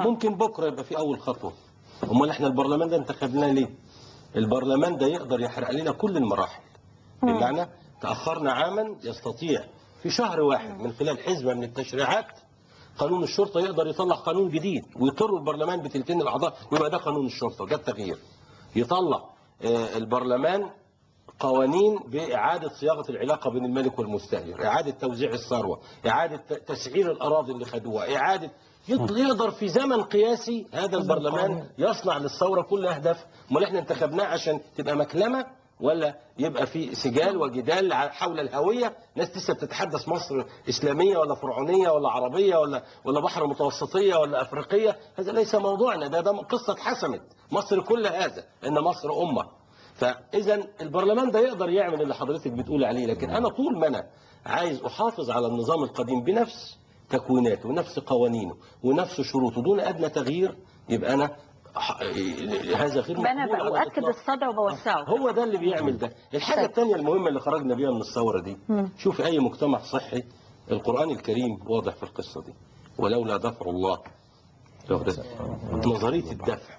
ممكن بكره يبقى في اول خطوه. امال احنا البرلمان ده انتخبناه ليه؟ البرلمان ده يقدر يحرق لنا كل المراحل. بمعنى تاخرنا عاما، يستطيع في شهر واحد من خلال حزمه من التشريعات قانون الشرطه يقدر يطلع قانون جديد ويضطر البرلمان بتلتين الاعضاء ويبقى ده قانون الشرطه، ده التغيير. يطلع البرلمان قوانين بإعادة صياغة العلاقة بين الملك والمستأجر، إعادة توزيع الثروة، إعادة تسعير الأراضي اللي خدوها، إعادة يقدر في زمن قياسي هذا البرلمان يصنع للثورة كل أهداف. امال احنا انتخبناه عشان تبقى مكلمة ولا يبقى في سجال وجدال حول الهوية؟ ناس لسه بتتحدث مصر إسلامية ولا فرعونية ولا عربية ولا بحر متوسطية ولا أفريقية. هذا ليس موضوعنا، ده قصة حسمت مصر كل هذا، إن مصر أمة. فاذا البرلمان ده يقدر يعمل اللي حضرتك بتقول عليه، لكن انا طول ما انا عايز احافظ على النظام القديم بنفس تكويناته ونفس قوانينه ونفس شروطه دون ادنى تغيير، يبقى انا هذا غير مقبول. انا باكد الصدع وبوسعه. هو ده اللي بيعمل ده. الحاجه الثانيه المهمه اللي خرجنا بيها من الثوره دي، شوف اي مجتمع صحي القران الكريم واضح في القصه دي. ولولا دفع الله، نظريه الدفع